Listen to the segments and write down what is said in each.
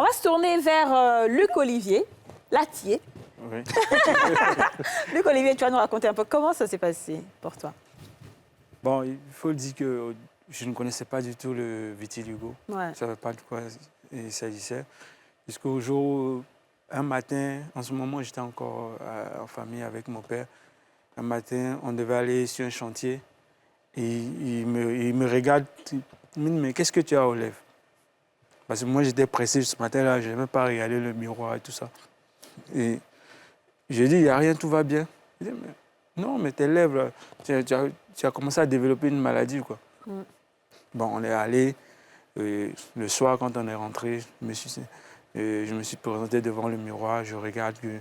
On va se tourner vers Luc Olivier, Latier. Oui. Luc Olivier, tu vas nous raconter un peu comment ça s'est passé pour toi. Bon, il faut le dire que je ne connaissais pas du tout le vitiligo. Ouais. Je ne savais pas de quoi il s'agissait. Jusqu'au jour où, un matin, en ce moment, j'étais encore en famille avec mon père. Un matin, on devait aller sur un chantier. Et il me regarde, il me dit, mais qu'est-ce que tu as aux lèvres? Parce que moi, j'étais pressé ce matin-là, je n'ai même pas regardé le miroir et tout ça. Et j'ai dit, il n'y a rien, tout va bien. Il dit, mais non, mais tes lèvres, tu as commencé à développer une maladie, quoi. Bon, on est allé. Le soir, quand on est rentré, je me suis présenté devant le miroir. Je regarde que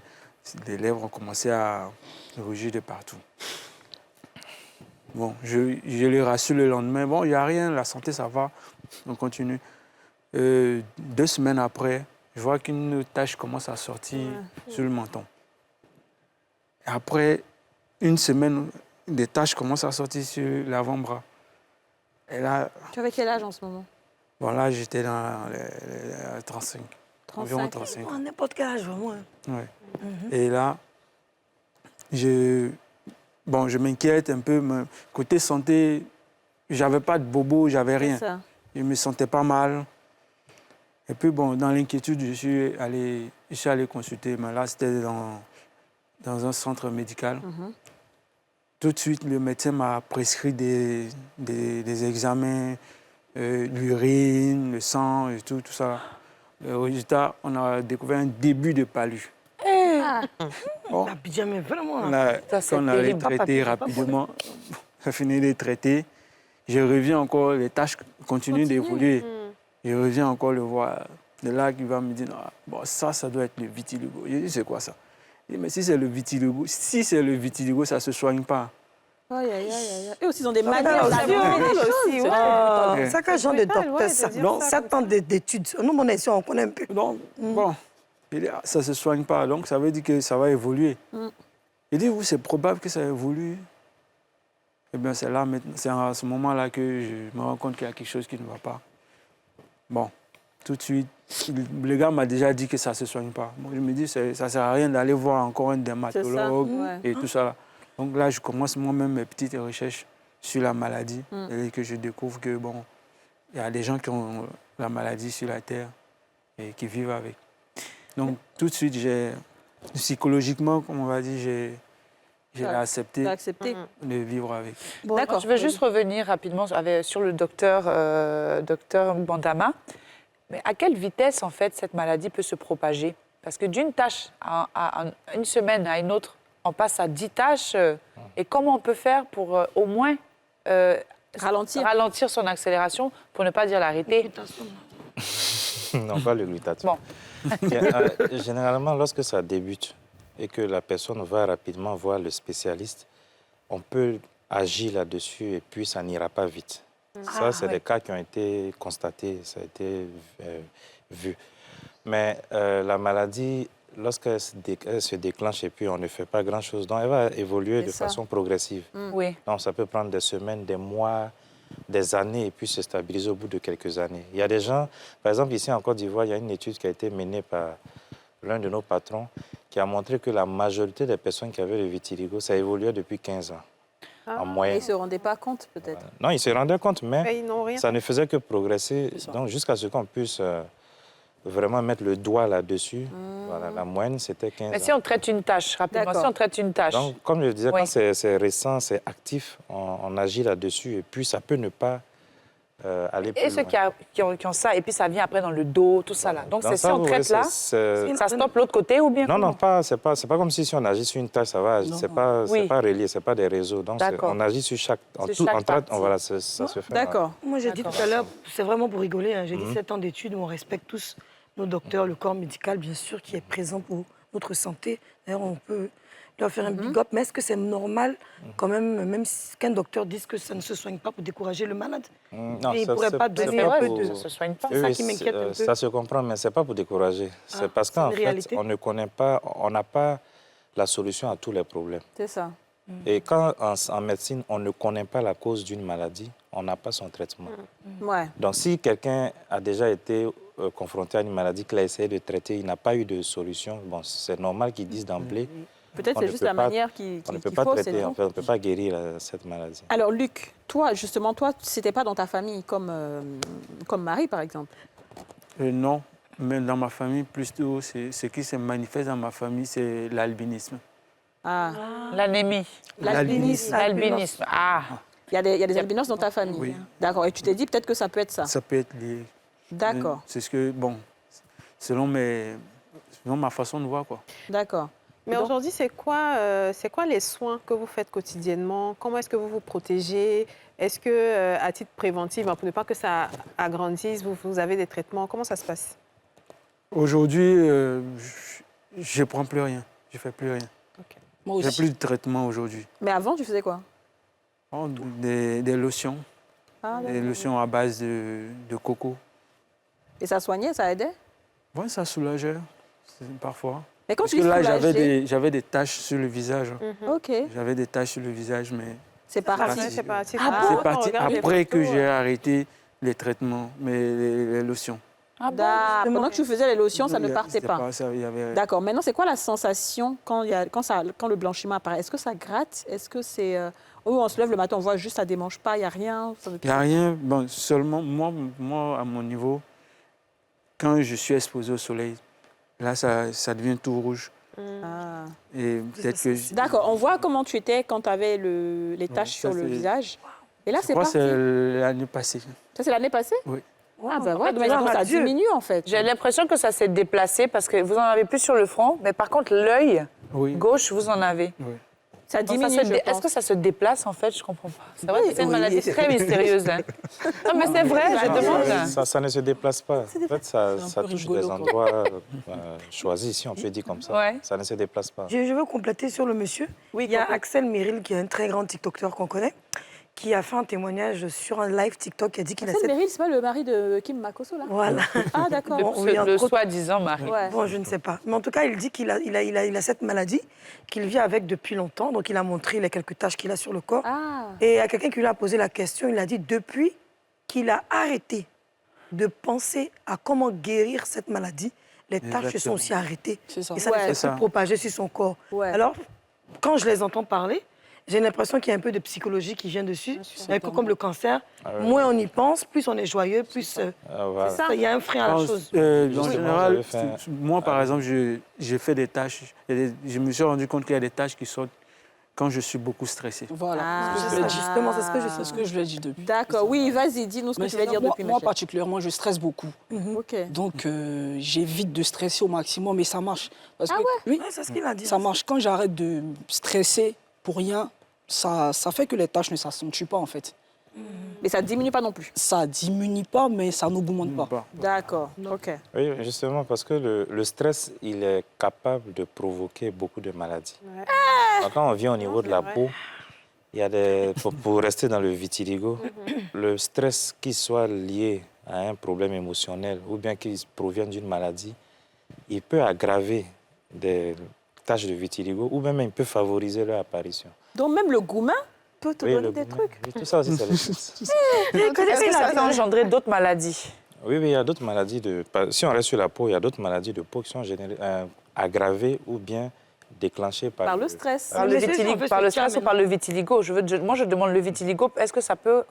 les lèvres ont commencé à rougir de partout. Bon, je les rassure le lendemain. Bon, il n'y a rien, la santé, ça va. On continue. 2 semaines après, je vois qu'une tache commence à sortir sur le menton. Et après 1 semaine, des taches commencent à sortir sur l'avant-bras. Et là, Tu avais quel âge en ce moment? bon, là, j'étais dans les 35. Environ 35 ans. N'importe quel âge, vraiment. Ouais. Et là, je m'inquiète un peu. Mais côté santé, j'avais pas de bobo, j'avais rien. Ça. Je me sentais pas mal. Et puis, bon, dans l'inquiétude, je suis allé consulter. Mais là, c'était dans un centre médical. Tout de suite, le médecin m'a prescrit des examens, l'urine, le sang et tout ça. Le résultat, on a découvert un début de palu. Bon, La pitié, mais vraiment. on a les traité rapidement. On a fini de les traiter. Je reviens encore, les tâches continuent d'évoluer. Je reviens encore le voir. De là, il va me dire, ah, bon, ça doit être le vitiligo. Je dis, c'est quoi ça? Il dit, mais si c'est le vitiligo, ça ne se soigne pas. Aïe, aïe, aïe, aïe. Et aussi, ils ont des manières d'apprendre aussi. Ça, quel genre de docteur, ça? Non. 7 ans d'études. Nous, on est ici, on connaît un peu. Donc, bon, il dit, ah, ça ne se soigne pas. Donc, ça veut dire que ça va évoluer. Il dit, oui, c'est probable que ça évolue. Eh bien, c'est là, c'est à ce moment-là que je me rends compte qu'il y a quelque chose qui ne va pas. Bon, tout de suite, le gars m'a déjà dit que ça ne se soigne pas. Moi, je me dis, ça ne sert à rien d'aller voir encore un dermatologue et tout ça. Donc là, je commence moi-même mes petites recherches sur la maladie et que je découvre que, bon, il y a des gens qui ont la maladie sur la Terre et qui vivent avec. Donc, tout de suite, psychologiquement, comme on va dire, j'ai accepté de vivre avec. Bon, d'accord. Je veux juste revenir rapidement sur le docteur Bandama. Mais à quelle vitesse, en fait, cette maladie peut se propager? Parce que d'une tâche à une semaine à une autre, on passe à 10 tâches. Et comment on peut faire pour au moins ralentir son accélération, pour ne pas dire l'arrêter? Non, pas le glutathion. Bon. Généralement, lorsque ça débute et que la personne va rapidement voir le spécialiste, on peut agir là-dessus et puis ça n'ira pas vite. Ça, c'est des cas qui ont été constatés, ça a été vu. Mais la maladie, lorsqu'elle se déclenche et puis on ne fait pas grand-chose, donc elle va évoluer de façon progressive. Oui. Donc ça peut prendre des semaines, des mois, des années et puis se stabiliser au bout de quelques années. Il y a des gens, par exemple ici en Côte d'Ivoire, il y a une étude qui a été menée par l'un de nos patrons qui a montré que la majorité des personnes qui avaient le vitiligo, ça évoluait depuis 15 ans. En moyenne. Ils ne se rendaient pas compte, peut-être. Voilà. Non, ils se rendaient compte, mais ça ne faisait que progresser. Donc, jusqu'à ce qu'on puisse vraiment mettre le doigt là-dessus. Voilà, la moyenne, c'était 15 ans. Mais si on traite une tâche, rapidement, si on traite une tâche... Donc, comme je disais, quand c'est récent, c'est actif, on agit là-dessus et puis ça peut ne pas aller plus loin. Et ceux qui ont ça, et puis ça vient après dans le dos, tout ça là. Donc, si on traite là, ça stoppe l'autre côté ou bien? Non, c'est pas comme si on agit sur une tâche, ça va. C'est pas relié, c'est pas des réseaux. Donc, on agit sur chaque... Voilà, ça se fait. D'accord. Moi, j'ai dit tout à l'heure, c'est vraiment pour rigoler. J'ai dit 7 ans d'études où on respecte tous nos docteurs, le corps médical, bien sûr, qui est présent pour notre santé. D'ailleurs, on peut leur faire un big up. Mais est-ce que c'est normal, quand même qu'un docteur dise que ça ne se soigne pas pour décourager le malade? Non, il ne pourrait pas donner un peu de... Ça ne se soigne pas. C'est ça qui m'inquiète un peu. Ça se comprend, mais ce n'est pas pour décourager. C'est parce qu'en fait, on ne connaît pas, on n'a pas la solution à tous les problèmes. C'est ça. Et quand, en médecine, on ne connaît pas la cause d'une maladie, on n'a pas son traitement. Ouais. Donc, si quelqu'un a déjà été confronté à une maladie qu'il a essayé de traiter, il n'a pas eu de solution. Bon, c'est normal qu'ils disent d'emblée. Peut-être On c'est ne juste peut la pas- manière qui On ne peut qu'il pas faut, traiter, c'est en non. fait, on ne peut pas guérir cette maladie. Alors, Luc, toi, justement, toi, c'était pas dans ta famille comme, comme Marie, par exemple. Non, mais dans ma famille, plutôt, ce qui se manifeste dans ma famille, c'est l'albinisme. Ah, L'anémie. l'albinisme. L'albinisme. Ah. Il y a des albinos dans ta famille. Oui. D'accord. Et tu t'es dit peut-être que ça peut être ça. Ça peut être lié. D'accord. C'est ce que, bon, selon ma façon de voir, quoi. D'accord. Mais Donc- aujourd'hui, c'est quoi les soins que vous faites quotidiennement? Comment est-ce que vous vous protégez? Est-ce que, à titre préventif, pour ne pas que ça agrandisse, vous avez des traitements? Comment ça se passe? Aujourd'hui, je ne prends plus rien. Je ne fais plus rien. Moi J'ai aussi. plus de traitement aujourd'hui. Mais avant, tu faisais quoi? Oh, des lotions. Ah, Des d'accord. lotions à base de coco. Et ça soignait, ça aidait? Ouais, ça soulageait parfois. Mais quand Parce tu que dis là, soulager, j'avais des taches sur le visage. ok, J'avais des taches sur le visage, mais c'est parti. C'est parti. c'est parti après que j'ai arrêté les traitements, mais les lotions. Ah bon? Pendant que tu faisais les lotions, ça ne partait C'était pas. ça, il y avait... D'accord. Maintenant, c'est quoi la sensation quand le blanchiment apparaît? Est-ce que ça gratte? Est-ce que c'est... Ou on se lève le matin, on voit juste ça ne démange pas, il n'y a rien? Ça ne- Il n'y a rien. Bon, seulement, moi, à mon niveau, quand je suis exposé au soleil, là, ça devient tout rouge. Ah. Et peut-être que... D'accord. On voit comment tu étais quand tu avais les taches ça, sur le c'est- visage. Et là, Je c'est crois que parti. c'est l'année passée. Ça, c'est l'année passée? Oui. Ah, ben ouais, gloire donc à ça Dieu. diminue, en fait. J'ai l'impression que ça s'est déplacé parce que vous en avez plus sur le front, mais par contre, l'œil Oui. gauche, vous en avez. Oui. Ça Donc, diminue, je Est-ce pense. que ça se déplace, en fait? Je comprends pas. C'est vrai que c'est une Oui. maladie très mystérieuse. Hein. Non, mais c'est vrai, je demande. Ça ne se déplace pas. En fait, ça peu touche rigolo, des quoi. endroits choisis, si on peut dire comme ça. Ouais. Ça ne se déplace pas. Je veux compléter sur le monsieur. Oui, Il y a complète. Axel Merrill, qui est un très grand TikToker qu'on connaît, qui a fait un témoignage sur un live TikTok qui a dit qu'il a Axel cette... Merrill, c'est pas le mari de Kim Makosso, là? Voilà. Ah, d'accord. Bon, Le, oui, entre le autres. soi-disant mari. Ouais. Bon, je ne sais pas. Mais en tout cas, il dit qu'il a cette maladie, qu'il vit avec depuis longtemps. Donc, il a montré les quelques taches qu'il a sur le corps. Ah, Et il y a quelqu'un qui lui a posé la question, il a dit depuis qu'il a arrêté de penser à comment guérir cette maladie, les taches se sont Exactement. aussi arrêtées. C'est ça. Et ça Ouais. ne fait C'est plus ça. propager sur son corps. ouais. Alors, quand je les entends parler, j'ai l'impression qu'il y a un peu de psychologie qui vient dessus. Un peu comme le cancer, Ah ouais. moins on y pense, plus on est joyeux, plus Voilà. il y a un frein à la En chose. en Justement, général, j'avais fait moi, par exemple, j'ai fait des tâches. Je me suis rendu compte qu'il y a des tâches qui sortent quand je suis beaucoup stressé. Voilà. Ah. C'est ce que je l'ai dit. Justement, c'est ce que je C'est ce que je l'ai dit depuis. D'accord. Oui, vas-y, dis-nous ce que Mais tu vas dire moi, depuis, moi, Michel. particulièrement, je stresse beaucoup. OK. Donc, j'évite de stresser au maximum et ça marche. Parce que, oui, Ouais, c'est ce qu'il a dit. ça marche. Quand j'arrête de stresser pour rien, ça fait que les tâches ne s'accentuent pas, en fait. Mais ça ne diminue pas non plus. Ça diminue pas, mais ça n'augmente pas. Pas. D'accord. OK. Oui, justement, parce que le stress, il est capable de provoquer beaucoup de maladies. Ouais. Donc, quand on vient au niveau de la vrai. peau, il y a pour rester dans le vitiligo, le stress qui soit lié à un problème émotionnel ou bien qui provient d'une maladie, il peut aggraver des taches de vitiligo ou même il peut favoriser leur apparition. Donc, même le gourmand peut te Oui, donner le des gourmet. trucs. Oui, tout ça aussi, c'est le stress. Est-ce que ça peut engendrer d'autres maladies? Oui, il y a d'autres maladies si on reste sur la peau, il y a d'autres maladies de peau qui sont aggravées ou bien déclenchées par, Par le stress. Par le Mais c'est vitiligo, on peut par le se dire, stress ou mais par le vitiligo? Moi, je demande le vitiligo. Est-ce que ça peut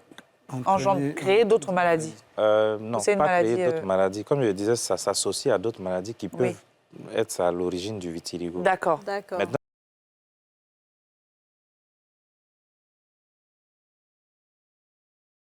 créer d'autres maladies? Non, C'est une pas maladie, créer d'autres maladies. Comme je le disais, ça s'associe à d'autres maladies qui Oui. peuvent être à l'origine du vitiligo. D'accord. D'accord. Maintenant,